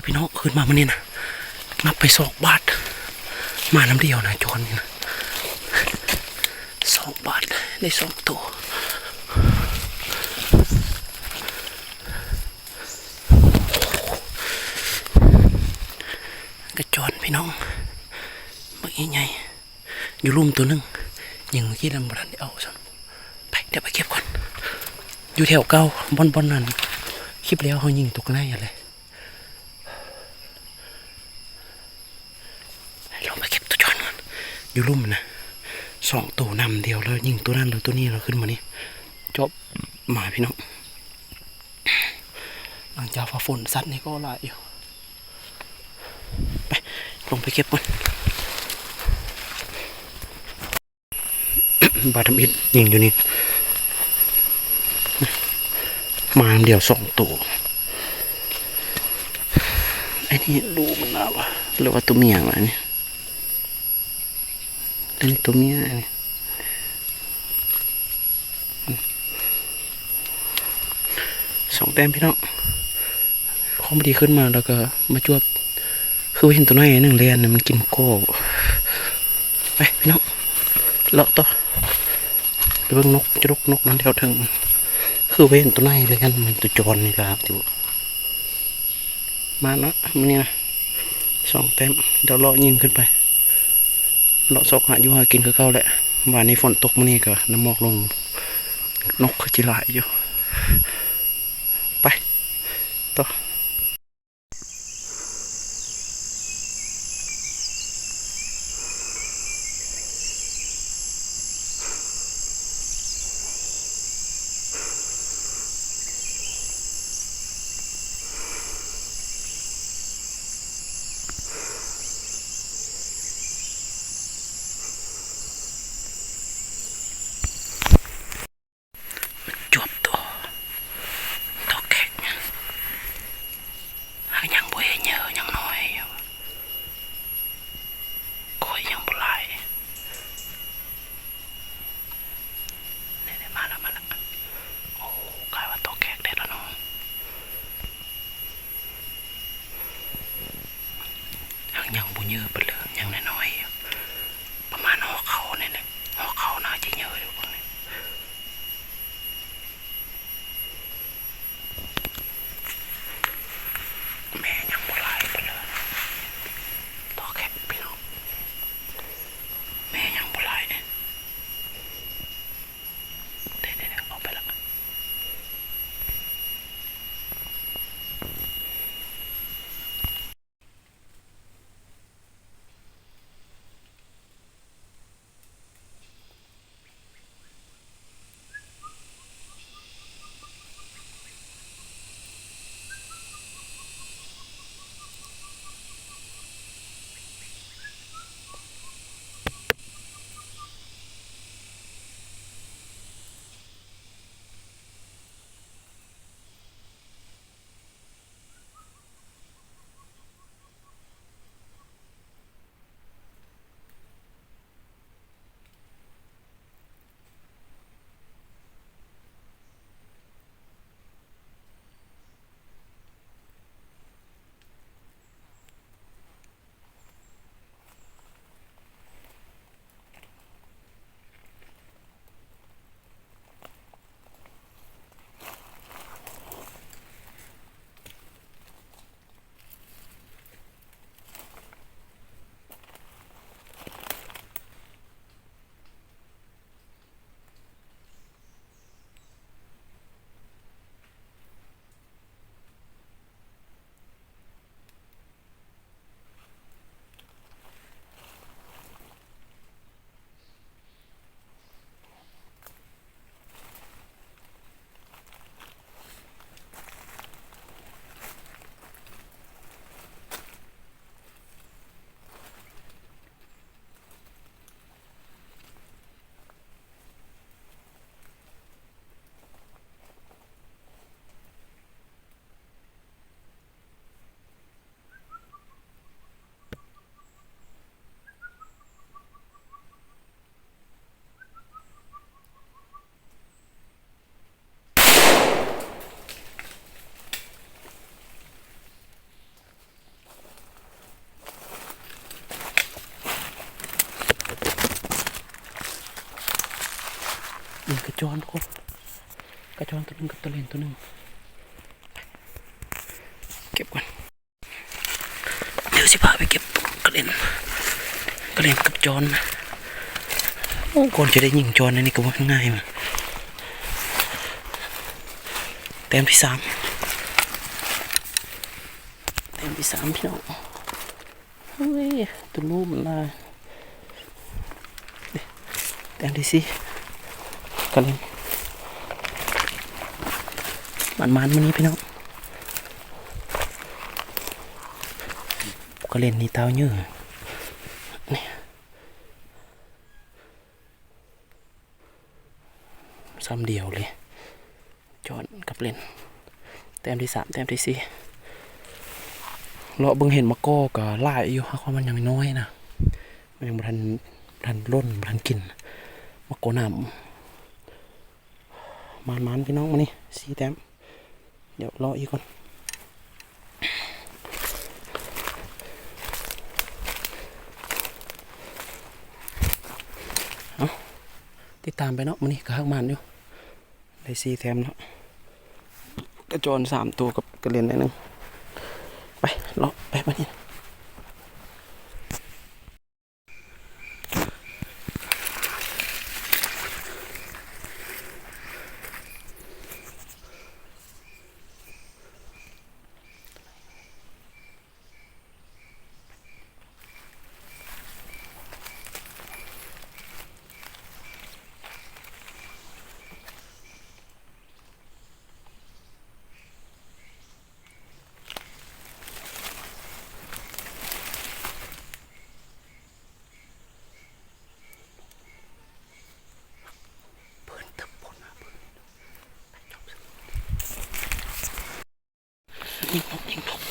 พี่น้องขึ้นมามันนี่นะนับไป2 บาทมาน้ำเดียวนะจอนนี่นะ2 บาทได้2 ตัวกระจอนพี่น้องเมื่อกี้ไงอยู่ลุ่มตัวนึงยังเมื่อกี้ลำบากได้เอาสันไปเดี๋ยวไปเก็บก่อนอยู่แถวเก้าบอนนั่นคลิปแล้วเขายิงตกหน้าอย่างไรลองไปเก็บตัวจอนก่อนอยู่ลุ่มนะ2 ตัวนำเดียวแล้วยิงตัวนั้นแล้วตัวนี้เราขึ้นมานี่จบมาพี่น้องหลังจากฝนสัตว์นี่ก็หลายอยู่ไปลงไปเก็บก่อนบาทำอิดยิงอยู่นี่มาเดียว2 ตัวไอ้นี่ดูมันน่าวะหรือว่าตัวเมียวะเนี่ยอันนี้ตัวเมียนี่2 แต้มพี่น้องคอมดีขึ้นมาแล้วก็มาจวบคือเห็นตัวน้อย1เรียนเนี่ยมันกินโก้ไปพี่น้องเลาะต่อไปเบิ่งนกจะนกนั้นแถวถึงคือเห็นตัวน้อยเรียนมันตัวจรนี่ครับที่มาเนาะมันนี่นะ2 แต้มเดี๋ยวเลาะยิงขึ้นไปเลาะซอกหาอยู่หากินก็เก่าแหละวันนี้ฝนตกมันนี่ก็น้ำหมอกลงนกเขาจิหลายอยู่ไปต่อจวบตัวตอกแขกหายังบ่เห็นเยอะยังน้อยอยู่คอยยังบ่หลายนี่มาแล้วโอ้กลายว่าตอกแขกได้แล้วเนาะยังบ่เยอะไปเลยยังน้อยอยู่ประมาณหัวเข่าเนี่ยหัวเข่าน่าจะเยอะอยู่พวกนี้แม่ยังบ่หลายไปเลยตอกแขกพี่น้องแม่ยังบ่หลายเดี๋ยวออกไปละ จอนทุกคนกระจอนตัวหนึ่งกับตัวเลนตัวหนึ่งเก็บก่อนเดี๋ยวสิพาไปเก็บกระเลนกับจอนนะโอ้ก่อนจะได้ยิงจอนนี่ก็ว่าง่ายมาแต้มที่สามพี่น้องเฮ้ยตัวนู้นมันลายแต้มที่สี่กระเลนมันวันนี้พี่น้องกระเลนนี่เต้าเยอะนี่ซ้ำเดียวเลยจอนกับเลนแต้มที่สามแต้มที่สี่เราเบิ่งเห็นมะกอกกับลายอยู่เพราะมันยังน้อยนะมันยังบ่ทันล้นบ่ทันกินมะกอน้ำมันพี่น้องมานี่สี่แต้มเดี๋ยวรออีกก่อนเอาติดตามไปเนาะมานี่กระหักมันอยู่ได้สี่แต้มแล้วกระจร3 ตัวกับกระเรียนได้นึงไปรอไปมานี่ยิงนก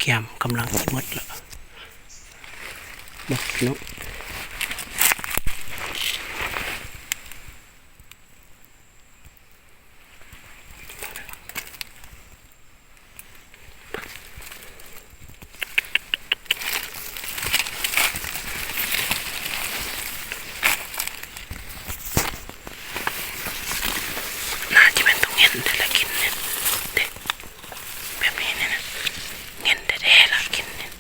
แกมกำลังจะหมดแล้วบอกพี่น้องน่าจะเป็นตรงเงี้ยแต่ละกินเนี่ยเด็กแบบนี้เนี่ยนะเงี้ยแต่ละกินเนี่ย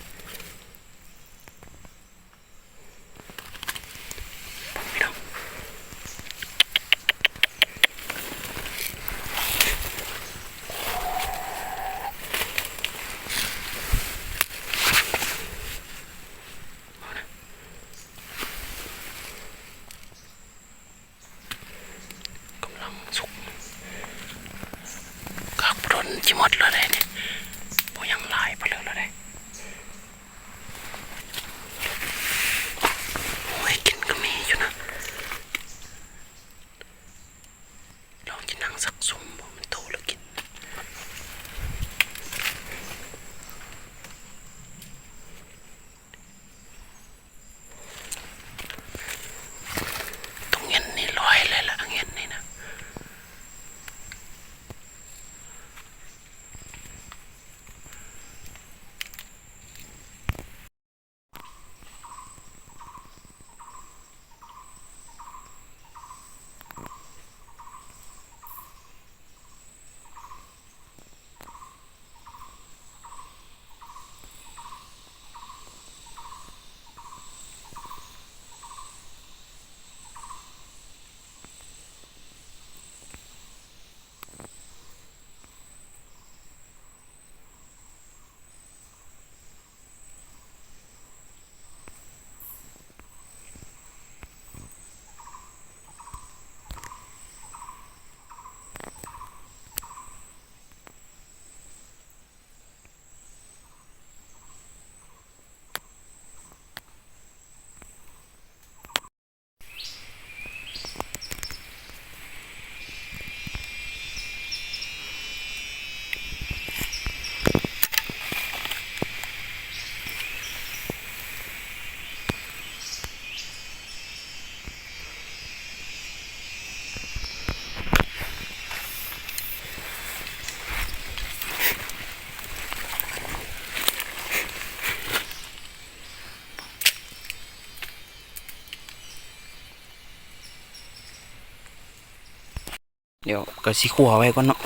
เดี๋ยวก็สิขัวไว้ก่อนเนาะ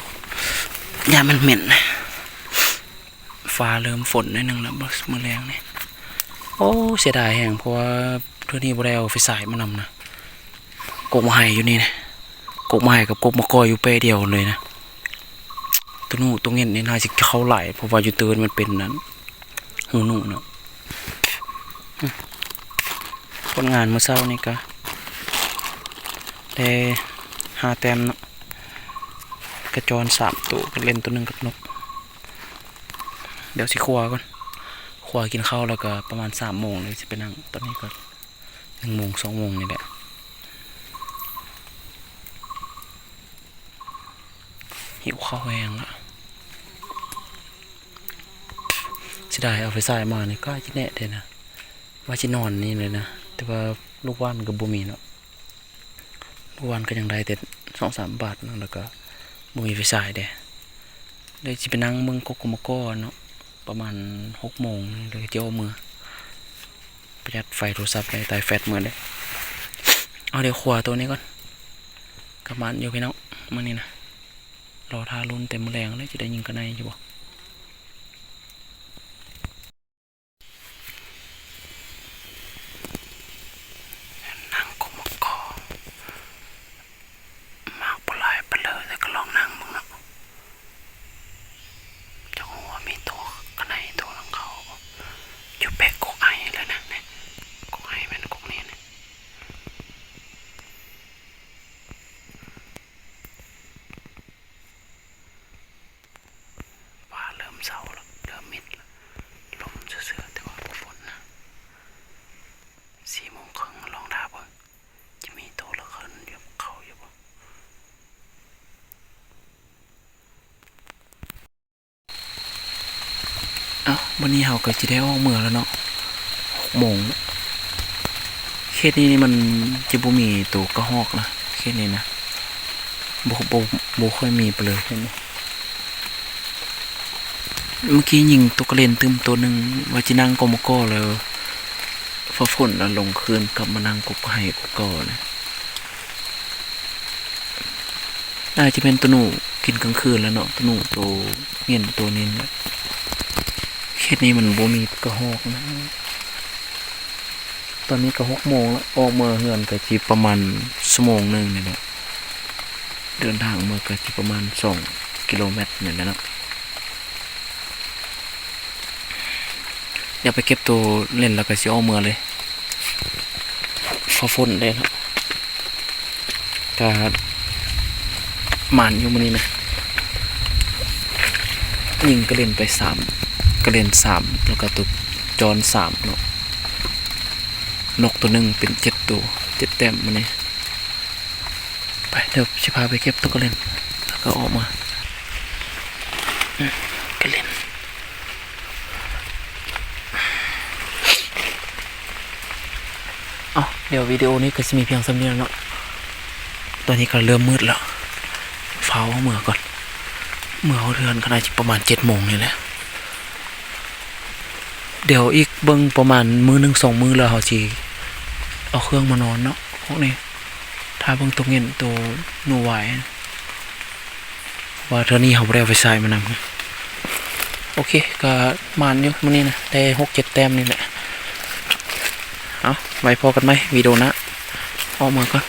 อย่ามันเหม็นฟ้าเริ่มฝนนิดนึงแล้วมื้อแรงนี่โอ้เสียดายแฮงเพราะว่าเทื่อนี้บ่ได้เอาไฟฉายมานำนะกกมะไห่อยู่นี่นะกกมะไห่กับกกมะกอยอยู่เป้เดียวเลยนะตัวนู้นตัวเงี้ยนี่น่าจะเข้าไหลเพราะว่าอยู่ตื่นมันเป็นนั้นหูหนูเนาะผลงานเมื่อเช้านี่ก็ได้5 แต้มเนาะกระจร3 ตัวก็เล่นตัวหนึ่งกับนกเดี๋ยวสิครัวก่อนครัวกินข้าวแล้วก็ประมาณ3 โมงเลยจะไปนั่งตอนนี้ก็1 โมง 2 โมงนี่แหละหิวข้าวแห้งละสิได้เอาไฟฉายมานี่ก็จิแน่เด้นะว่าจินอนนี่เลยนะแต่ว่าลูกว่านกับบ่มีเนาะลูกว่านก็ยังได้แต่2-3 บาทเนาะแล้วก็บ่มีไฟฉายเด้เลยสิไปนั่งเบิ่งกกมะกอเนาะประมาณ6 โมงเลยจะเอามือประหยัดไฟโทรศัพท์ได้ตายแฟตมื้อเด้เอาเดี๋ยวขวาตัวนี้ก่อนกลับบ้านอยู่พี่น้องมื้อนี้นะรอทารุ่นเต็มแรงเลยจะได้ยิงกันในอยู่บ่นั่งกกมะกอมากบ่หลายไปเลยแต่ก็ลองนั่งมึงเนาะจะหัวมีตัวกันในตัวของเขาอยู่แปะกกไอเลยนะเนี่ยกกไอเป็นกกนี้เนี่ยว่าเริ่มเศร้าแล้วเริ่มมิดแล้วลมเสือแต่ว่าฝนนะ4 โมงครึ่งลองดาบ่จะมีตัวละคนอยู่เขาอยู่บ่วันนี้เราก็จะได้ออกเมืองแล้วเนาะ6 โมงเขตนี้มันจะบ่มีตัวกระหอกนะเขตนี้นะบ่ค่อยมีไปเลยเห็นไหมเมื่อกี้ยิงตัวกระเลนตึมตัวหนึ่งว่าจะนั่งกมกแล้วฟ้าฝนแล้วลงคืนกลับมานั่งกบไห้กบกอนะน่าจะเป็นตัวหนูกินกลางคืนแล้วเนาะตัวหนูตัวเงี้ยตัวนี้นะเขตนี้มันบ่มีกระหอกนะตอนนี้ก็6 โมงแล้วออกเมื่อเฮือนก็สิประมาณ1 โมงนึงนี่แหละเดินทางเมื่อก็สิประมาณ2 กิโลเมตรนี่แหละเนาะอย่าไปเก็บตัวเล่นแล้วก็สิออกเมื่อเลยพอฝนได้แล้วก็หมานอยู่มื้อนี้นะยิงก็เล่นไป3ก็เล่น3แล้วก็ตุกจร3เนาะนกตัวหนึ่งเป็น7 ตัว7 แต้มมื้อนี้ไปเดี๋ยวสิพาไปเก็บตัวก็เล่นแล้วก็ออกมาก็เล่นเดี๋ยววิดีโอนี้ก็จะมีเพียงเท่านี้แล้วเนาะตอนนี้ก็เริ่มมืดแล้วเฝ้าเมื่อก่อนเมื่อเดือนก็น่าจะประมาณ7 โมงนี่แหละเดี๋ยวอีกเบิ่งประมาณมื้อ 1 2 มื้อแล้วเขาสิเอาเครื่องมานอนเนาะพวกนี้ถ้าเบิ่งตรงเงี้ยตัวหนูไหวว่าเท่านี้เขาบ่ได้เอาไฟฉายมานำโอเคก็มานอยู่มื้อนี้นะได้6-7 แต้มนี่แหละเอาไว้พอกันไหมวิดีโอนะออกมาก่อน